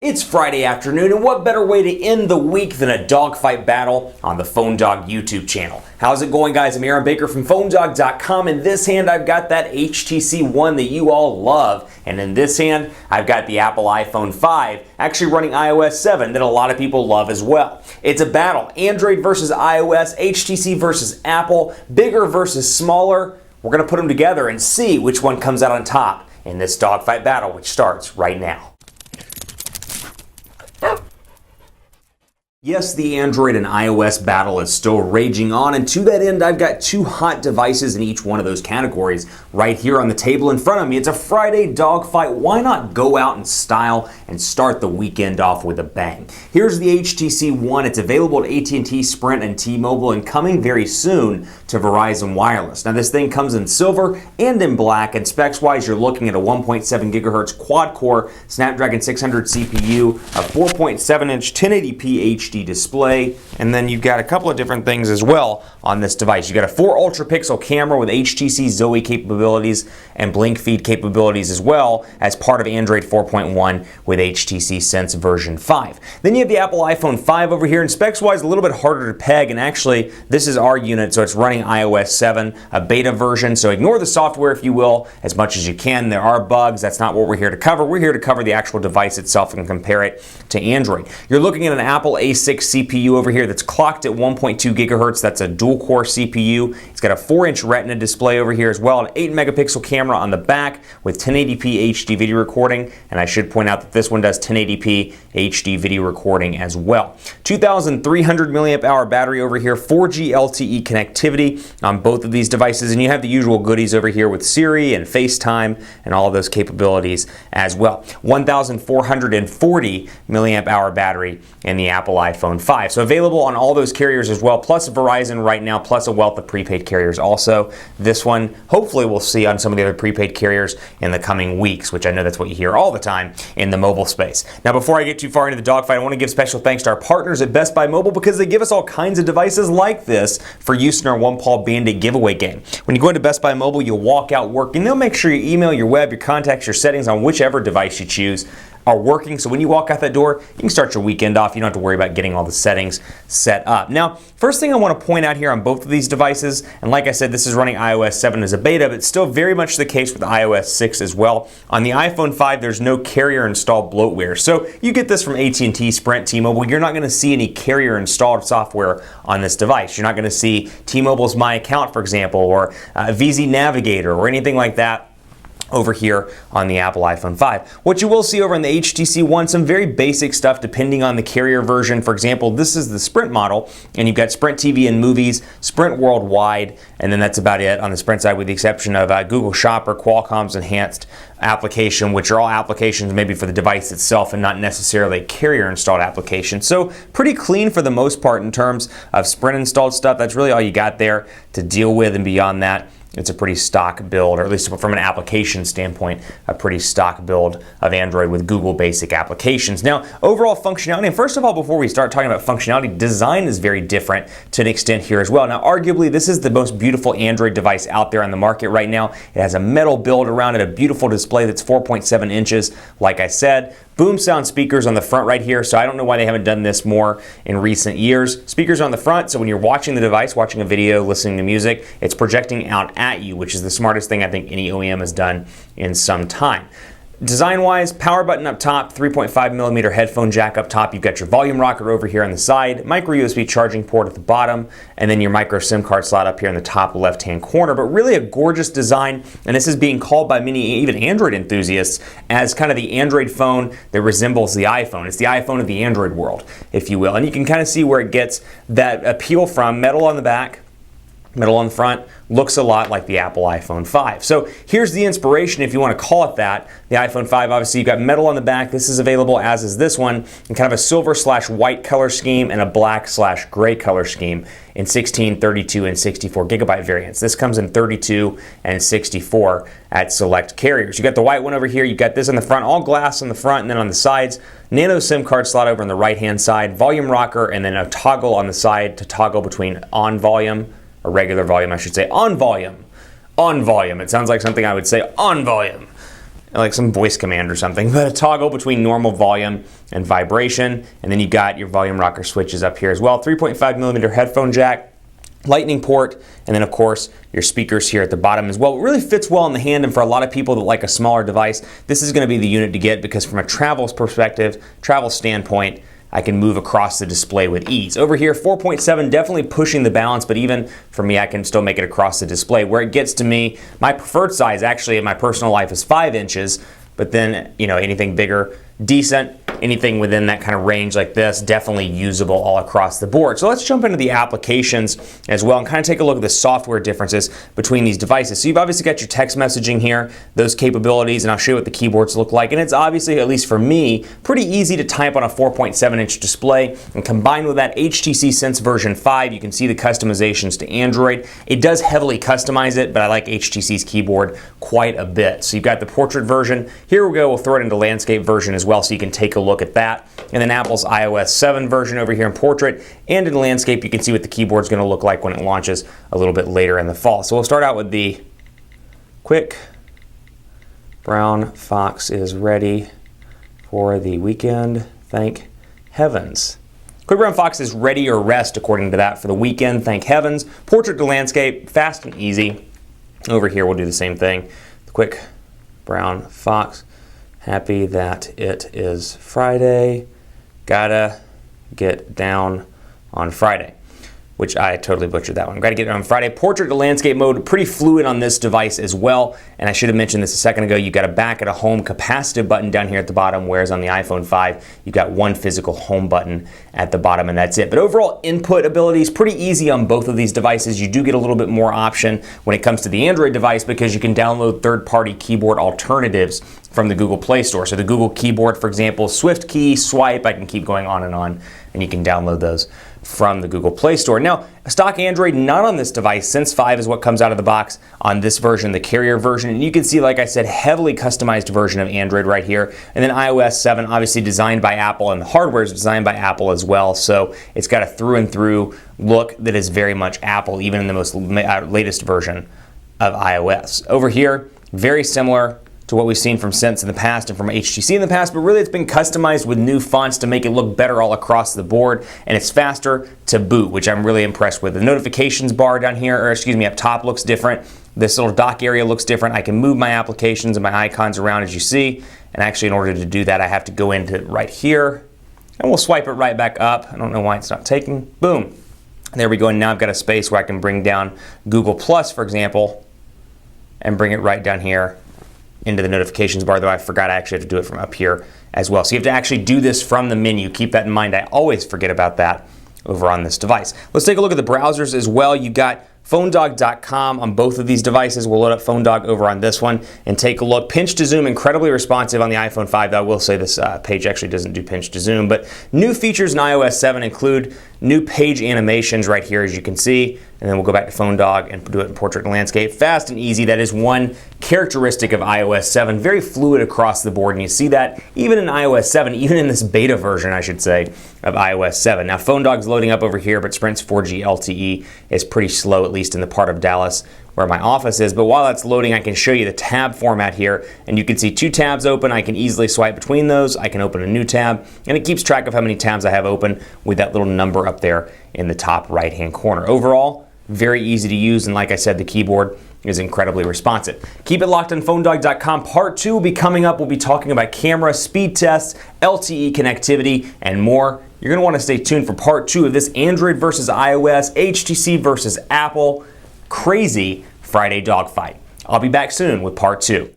It's Friday afternoon, and what better way to end the week than a dogfight battle on the Phone Dog YouTube channel? How's it going, guys? I'm Aaron Baker from PhoneDog.com. In this hand, I've got that HTC One that you all love, and in this hand, I've got the Apple iPhone 5, actually running iOS 7, that a lot of people love as well. It's a battle, Android versus iOS, HTC versus Apple, bigger versus smaller. We're going to put them together and see which one comes out on top in this dogfight battle, which starts right now. Yes, the Android and iOS battle is still raging on, and to that end, I've got two hot devices in each one of those categories right here on the table in front of me. It's a Friday dogfight. Why not go out in style and start the weekend off with a bang? Here's the HTC One. It's available at AT&T, Sprint, and T-Mobile, and coming very soon to Verizon Wireless. Now, this thing comes in silver and in black, and specs-wise, you're looking at a 1.7 gigahertz quad-core Snapdragon 600 CPU, a 4.7-inch 1080p HD display, and then you've got a couple of different things as well on this device. You've got a 4 ultra pixel camera with HTC Zoe capabilities and blink feed capabilities as well as part of Android 4.1 with HTC Sense version 5. Then you have the Apple iPhone 5 over here, and specs wise a little bit harder to peg, and actually this is our unit, so it's running iOS 7, a beta version, so ignore the software if you will as much as you can. There are bugs. That's not what we're here to cover. We're here to cover the actual device itself and compare it to Android. You're looking at an Apple A6 CPU over here that's clocked at 1.2 gigahertz. That's a dual core CPU. It's got a 4-inch Retina display over here as well, an 8 megapixel camera on the back with 1080p HD video recording, and I should point out that this one does 1080p HD video recording as well. 2,300 milliamp hour battery over here, 4G LTE connectivity on both of these devices, and you have the usual goodies over here with Siri and FaceTime and all of those capabilities as well. 1,440 milliamp hour battery in the Apple iPhone 5. So available on all those carriers as well, plus Verizon right now, plus a wealth of prepaid carriers also. This one, hopefully we'll see on some of the other prepaid carriers in the coming weeks, which I know that's what you hear all the time in the mobile space. Now, before I get too far into the dogfight, I want to give special thanks to our partners at Best Buy Mobile because they give us all kinds of devices like this for use in our One Paw Bandit giveaway game. When you go into Best Buy Mobile, you'll walk out working. They'll make sure your email, your web, your contacts, your settings on whichever device you choose are working, so when you walk out that door, you can start your weekend off. You don't have to worry about getting all the settings set up. Now, first thing I want to point out here on both of these devices, and like I said, this is running iOS 7 as a beta, but still very much the case with iOS 6 as well. On the iPhone 5, there's no carrier installed bloatware. So you get this from AT&T, Sprint, T-Mobile. You're not going to see any carrier installed software on this device. You're not going to see T-Mobile's My Account, for example, or VZ Navigator or anything like that over here on the Apple iPhone 5. What you will see over on the HTC One, some very basic stuff depending on the carrier version. For example, this is the Sprint model, and you've got Sprint TV and Movies, Sprint Worldwide, and then that's about it on the Sprint side with the exception of Google Shopper, Qualcomm's enhanced application, which are all applications maybe for the device itself and not necessarily a carrier installed application. So pretty clean for the most part in terms of Sprint installed stuff. That's really all you got there to deal with, and beyond that, it's a pretty stock build, or at least from an application standpoint, a pretty stock build of Android with Google basic applications. Now, overall functionality, and first of all, before we start talking about functionality, design is very different to an extent here as well. Now, arguably, this is the most beautiful Android device out there on the market right now. It has a metal build around it, a beautiful display that's 4.7 inches, like I said. Boom sound speakers on the front right here, so I don't know why they haven't done this more in recent years. Speakers on the front, so when you're watching the device, watching a video, listening to music, it's projecting out at you, which is the smartest thing I think any OEM has done in some time. Design-wise, power button up top, 3.5 millimeter headphone jack up top. You've got your volume rocker over here on the side, micro USB charging port at the bottom, and then your micro SIM card slot up here in the top left-hand corner. But really a gorgeous design, and this is being called by many, even Android enthusiasts, as kind of the Android phone that resembles the iPhone. It's the iPhone of the Android world, if you will. And you can kind of see where it gets that appeal from. Metal on the back, metal on the front, looks a lot like the Apple iPhone 5. So here's the inspiration, if you want to call it that. The iPhone 5, obviously, you've got metal on the back. This is available, as is this one, in kind of a silver/white color scheme and a black/gray color scheme in 16, 32, and 64 gigabyte variants. This comes in 32 and 64 at select carriers. You got the white one over here. You got this on the front, all glass on the front, and then on the sides, nano SIM card slot over on the right-hand side, volume rocker, and then a toggle on the side to toggle between on volume, or regular volume, I should say, on volume. On volume. It sounds like something I would say, on volume. like some voice command or something, but a toggle between normal volume and vibration. And then you got your volume rocker switches up here as well. 3.5mm headphone jack, lightning port, and then of course your speakers here at the bottom as well. It really fits well in the hand, and for a lot of people that like a smaller device, this is going to be the unit to get, because from a travel perspective, travel standpoint, I can move across the display with ease. Over here, 4.7, definitely pushing the balance, but even for me, I can still make it across the display. Where it gets to me, my preferred size actually in my personal life is 5 inches, but then, you know, anything bigger, decent. Anything within that kind of range like this, definitely usable all across the board. So let's jump into the applications as well and kind of take a look at the software differences between these devices. So you've obviously got your text messaging here, those capabilities, and I'll show you what the keyboards look like. And it's obviously, at least for me, pretty easy to type on a 4.7-inch display. And combined with that HTC Sense version 5, you can see the customizations to Android. It does heavily customize it, but I like HTC's keyboard quite a bit. So you've got the portrait version. Here we go, we'll throw it into landscape version as well, so you can take a look at that. And then Apple's iOS 7 version over here in portrait, and in landscape you can see what the keyboard's going to look like when it launches a little bit later in the fall. So we'll start out with the quick brown fox is ready for the weekend, thank heavens. Quick brown fox is ready or rest according to that for the weekend, thank heavens. Portrait to landscape, fast and easy. Over here we'll do the same thing. The quick brown fox, happy that it is Friday, gotta get down on Friday, which I totally butchered that one. Gotta get it on Friday. Portrait to landscape mode, pretty fluid on this device as well. And I should have mentioned this a second ago, you've got a back at a home capacitive button down here at the bottom, whereas on the iPhone 5, you've got one physical home button at the bottom, and that's it. But overall input ability is pretty easy on both of these devices. You do get a little bit more option when it comes to the Android device, because you can download third-party keyboard alternatives from the Google Play Store. So the Google keyboard, for example, Swift key, swipe, I can keep going on, and you can download those from the Google Play Store. Now, stock Android not on this device. Sense 5 is what comes out of the box on this version, the carrier version. And you can see, like I said, heavily customized version of Android right here. And then iOS 7, obviously designed by Apple, and the hardware is designed by Apple as well. So it's got a through and through look that is very much Apple, even in the most latest version of iOS. Over here, very similar to what we've seen from Sense in the past and from HTC in the past, but really it's been customized with new fonts to make it look better all across the board, and it's faster to boot, which I'm really impressed with. The notifications bar down here, or excuse me, up top looks different. This little dock area looks different. I can move my applications and my icons around, as you see, and actually in order to do that I have to go into right here, and we'll swipe it right back up. I don't know why it's not taking. Boom. There we go, and now I've got a space where I can bring down Google Plus, for example, and bring it right down here into the notifications bar, though I forgot I actually have to do it from up here as well. So you have to actually do this from the menu. Keep that in mind. I always forget about that over on this device. Let's take a look at the browsers as well. You got PhoneDog.com on both of these devices. We'll load up PhoneDog over on this one and take a look. Pinch to zoom, incredibly responsive on the iPhone 5. Though I will say this page actually doesn't do pinch to zoom, but new features in iOS 7 include new page animations right here, as you can see. And then we'll go back to PhoneDog and do it in portrait and landscape. Fast and easy. That is one characteristic of iOS 7. Very fluid across the board, and you see that even in iOS 7, even in this beta version, I should say, of iOS 7. Now, PhoneDog's loading up over here, but Sprint's 4G LTE is pretty slow, at least in the part of Dallas where my office is. But while that's loading, I can show you the tab format here, and you can see 2 tabs open. I can easily swipe between those. I can open a new tab, and it keeps track of how many tabs I have open with that little number up there in the top right-hand corner. Overall, very easy to use, and like I said, the keyboard is incredibly responsive. Keep it locked on PhoneDog.com. Part 2 will be coming up. We'll be talking about camera, speed tests, LTE connectivity, and more. You're going to want to stay tuned for Part 2 of this Android versus iOS, HTC versus Apple, crazy Friday dogfight. I'll be back soon with Part 2.